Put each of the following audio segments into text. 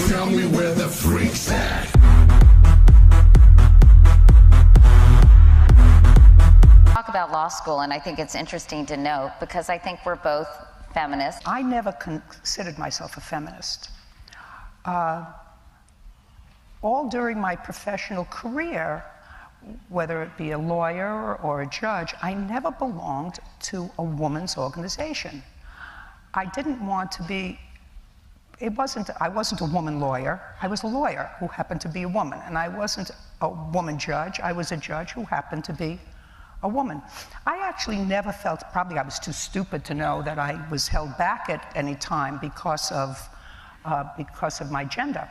Tell me where the freak's at. Talk about law school, and I think it's interesting to note because I think we're both feminists. I never considered myself a feminist. All during my professional career, whether it be a lawyer or a judge, I never belonged to a woman's organization. I didn't want to be, I wasn't a woman lawyer. I was a lawyer who happened to be a woman, and I wasn't a woman judge. I was a judge who happened to be a woman. I actually never felt, probably I was too stupid to know that I was held back at any time because of my gender.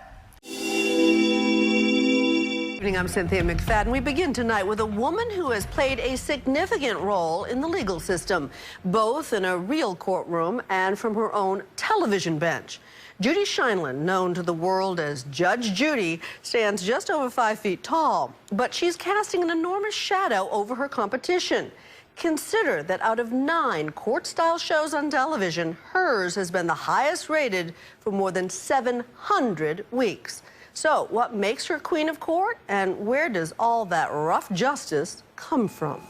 I'm Cynthia McFadden. We begin tonight with a woman who has played a significant role in the legal system, both in a real courtroom and from her own television bench. Judy Feminist, known to the world as Judge Judy, stands just over 5 feet tall, but she's casting an enormous shadow over her competition. Consider that out of 9 court-style shows on television, hers has been the highest rated for more than 700 weeks. So, what makes her queen of court, and where does all that rough justice come from?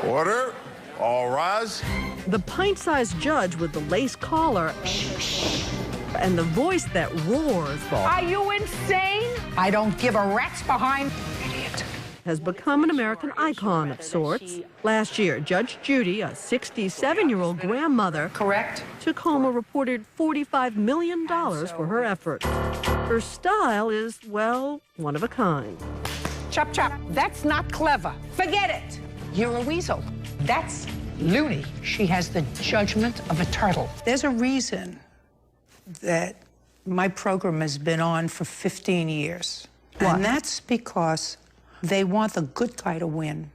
Order. All rise. The pint-sized judge with the lace collar and the voice that roars. Are you insane? I don't give a rat's behind. Idiot. Has become an American icon of sorts. Last year, Judge Judy, a 67-year-old grandmother, took home a reported $45 million for her efforts. Her style is, well, one of a kind. Chop, chop. That's not clever. Forget it. You're a weasel. That's loony. She has the judgment of a turtle. There's a reason that my program has been on for 15 years. What? And that's because they want the good guy to win.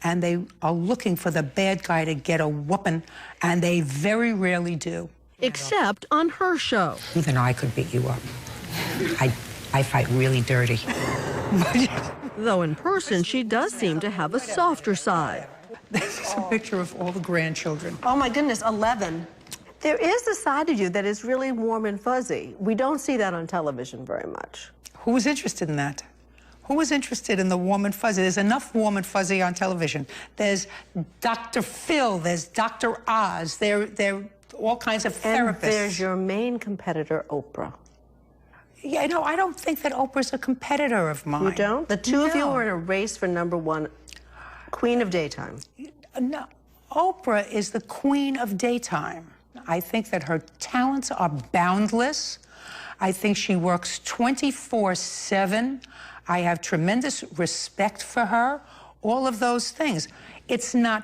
And they are looking for the bad guy to get a whooping, and they very rarely do. Except on her show. Even I could beat you up. I fight really dirty. Though in person, she does seem to have a softer side. This is a picture of all the grandchildren. Oh, my goodness, 11. There is a side of you that is really warm and fuzzy. We don't see that on television very much. Who was interested in that? Who was interested in the warm and fuzzy? There's enough warm and fuzzy on television. There's Dr. Phil, there's Dr. Oz, they're all kinds of therapists. And there's your main competitor, Oprah. Yeah, no, I don't think that Oprah's a competitor of mine. You don't? The two of you are in a race for #1 queen of daytime. No, Oprah is the queen of daytime. I think that her talents are boundless. I think she works 24/7. I have tremendous respect for her. All of those things. It's not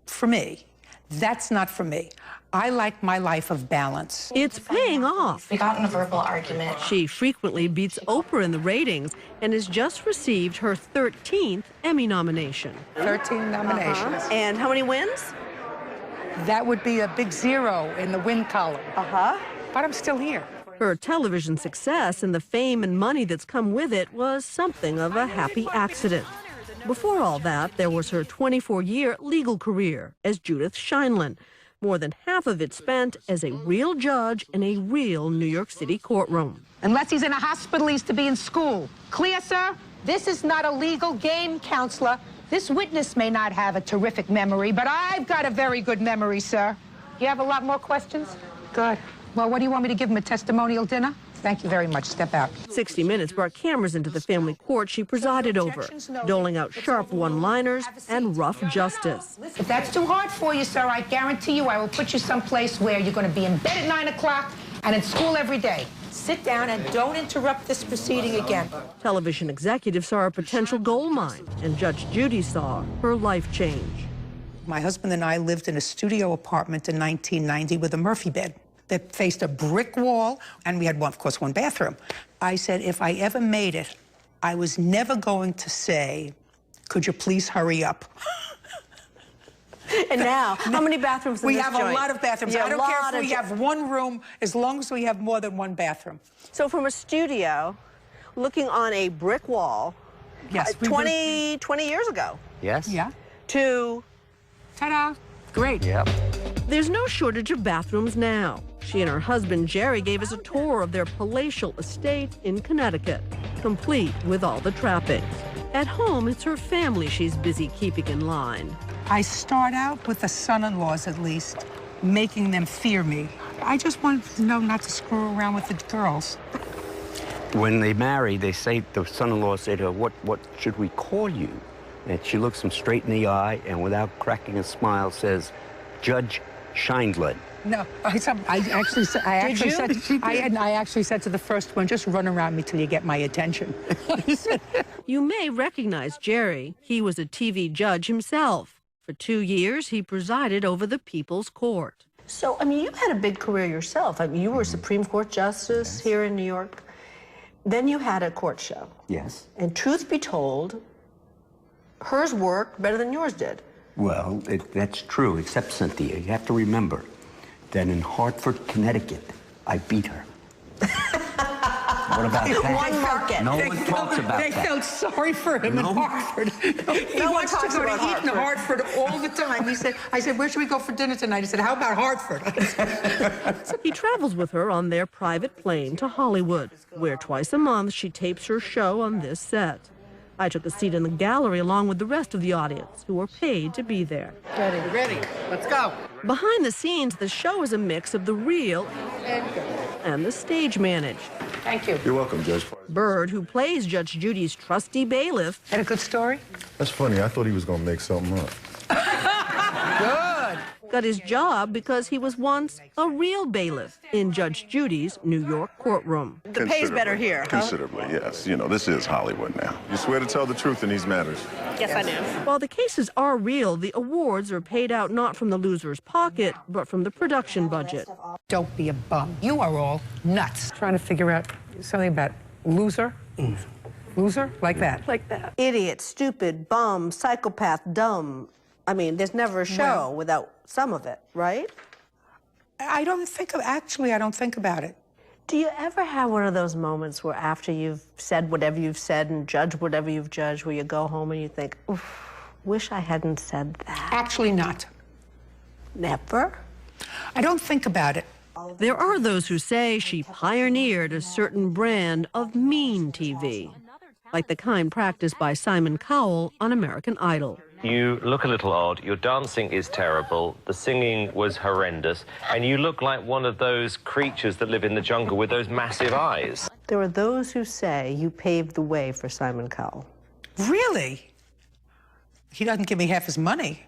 for me. That's not for me. I like my life of balance. It's paying off. We got in a verbal argument. She frequently beats Oprah in the ratings and has just received her 13th Emmy nomination. 13 nominations. And how many wins? That would be a big 0 in the win column. But I'm still here. Her television success and the fame and money that's come with it was something of a happy accident. Before all that, there was her 24-year legal career as Judith Feminist, more than half of it spent as a real judge in a real New York City courtroom. Unless he's in a hospital, he's to be in school. Clear, sir? This is not a legal game, counselor. This witness may not have a terrific memory, but I've got a very good memory, sir. You have a lot more questions? Good. Well, what do you want me to give him, a testimonial dinner? Thank you very much. Step out. 60 Minutes brought cameras into the family court she presided over, doling out sharp one-liners and rough justice. If that's too hard for you, sir, I guarantee you I will put you someplace where you're going to be in bed at 9 o'clock and in school every day. Sit down and don't interrupt this proceeding again. Television executives saw a potential gold mine, and Judge Judy saw her life change. My husband and I lived in a studio apartment in 1990 with a Murphy bed that faced a brick wall, and we had, of course, one bathroom. I said, if I ever made it, I was never going to say, could you please hurry up? And now, how many bathrooms in we this have joint? A lot of bathrooms. Yeah, I don't care if we have one room, as long as we have more than one bathroom. So from a studio, looking on a brick wall, yes, 20 years ago. Yes. Yeah. To... Ta-da. Great. Yep. There's no shortage of bathrooms now. She and her husband, Jerry, gave us a tour of their palatial estate in Connecticut, complete with all the trappings. At home, it's her family she's busy keeping in line. I start out with the son-in-laws, at least, making them fear me. I just wanted to know not to screw around with the girls. When they marry, they say, the son-in-law say to her, what should we call you? And she looks him straight in the eye and without cracking a smile says, Judge Scheindlin. No, I actually said to the first one, just run around me till you get my attention. You may recognize Jerry. He was a TV judge himself. For 2 years, he presided over the People's Court. So, I mean, you had a big career yourself. I mean, you were a Supreme Court justice here in New York. Then you had a court show. Yes. And truth be told, hers worked better than yours did. Well, that's true, except Cynthia. You have to remember that in Hartford, Connecticut, I beat her. What about that? One market. No one talks about They that. felt sorry for him in Hartford. He wants to go to eat in Hartford all the time. I said, where should we go for dinner tonight? He said, how about Hartford? He travels with her on their private plane to Hollywood, where twice a month she tapes her show on this set. I took a seat in the gallery along with the rest of the audience, who were paid to be there. Ready, let's go. Behind the scenes, the show is a mix of the real and the stage managed. Thank you. You're welcome, Judge. Bird, who plays Judge Judy's trusty bailiff, Had a good story? That's funny. I thought he was going to make something up. Good. got his job because he was once a real bailiff in Judge Judy's New York courtroom. The pay's better here, huh? Considerably, yes. You know, this is Hollywood now. You swear to tell the truth in these matters. Yes, I do. While the cases are real, the awards are paid out not from the loser's pocket, but from the production budget. Don't be a bum. You are all nuts. Trying to figure out something about loser. Loser? Like that. Like that. Idiot, stupid, bum, psychopath, dumb. I mean, there's never a show without some of it, right? I don't think about it. Do you ever have one of those moments where after you've said whatever you've said and judged whatever you've judged, where you go home and you think, oof, wish I hadn't said that? Actually not. Never? I don't think about it. There are those who say she pioneered a certain brand of mean TV, like the kind practiced by Simon Cowell on American Idol. You look a little odd, your dancing is terrible, the singing was horrendous, and you look like one of those creatures that live in the jungle with those massive eyes. There are those who say you paved the way for Simon Cowell. Really? He doesn't give me half his money.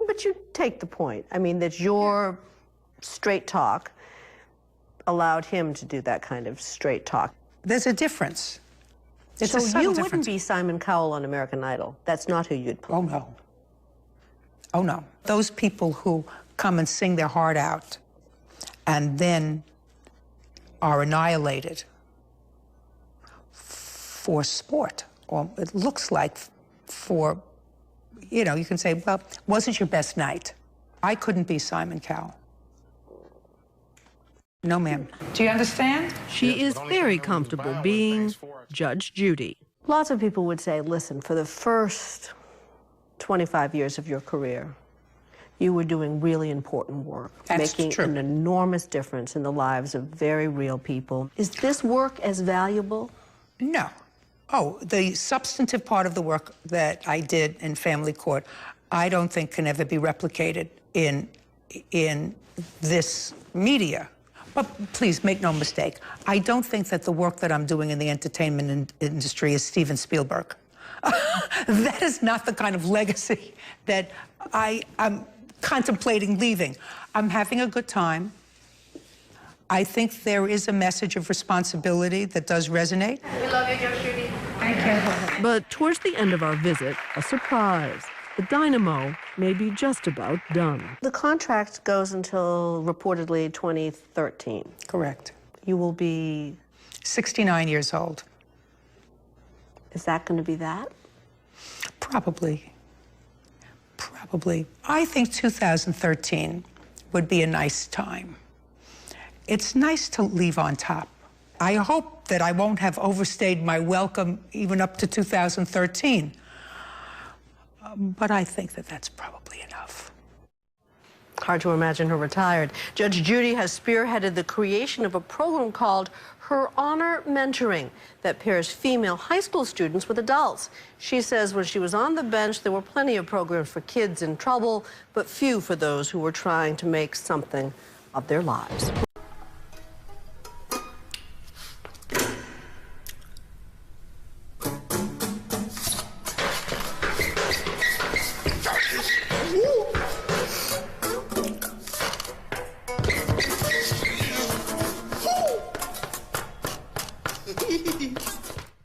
But you take the point. I mean, that your straight talk allowed him to do that kind of straight talk. There's a difference. It's a So subtle you difference. wouldn't be Simon Cowell on American Idol. That's not who you'd play. Oh, no. Oh, no. Those people who come and sing their heart out and then are annihilated for sport, or it looks like for, you know, you can say, well, wasn't your best night? I couldn't be Simon Cowell. No, ma'am. Do you understand? She is very comfortable being Judge Judy. Lots of people would say, listen, for the first 25 years of your career, you were doing really important work, That's making true. an enormous difference in the lives of very real people. Is this work as valuable? No. Oh, the substantive part of the work that I did in family court, I don't think can ever be replicated in this media. But please, make no mistake, I don't think that the work that I'm doing in the entertainment industry is Steven Spielberg. That is not the kind of legacy that I'm contemplating leaving. I'm having a good time. I think there is a message of responsibility that does resonate. We love you, Judge Judy. Thank you. But towards the end of our visit, a surprise. The dynamo may be just about done. The contract goes until reportedly 2013. Correct. You will be... 69 years old. Is that going to be that? Probably. Probably. I think 2013 would be a nice time. It's nice to leave on top. I hope that I won't have overstayed my welcome even up to 2013. But I think that that's probably enough. Hard to imagine her retired. Judge Judy has spearheaded the creation of a program called Her Honor Mentoring that pairs female high school students with adults. She says when she was on the bench, there were plenty of programs for kids in trouble, but few for those who were trying to make something of their lives.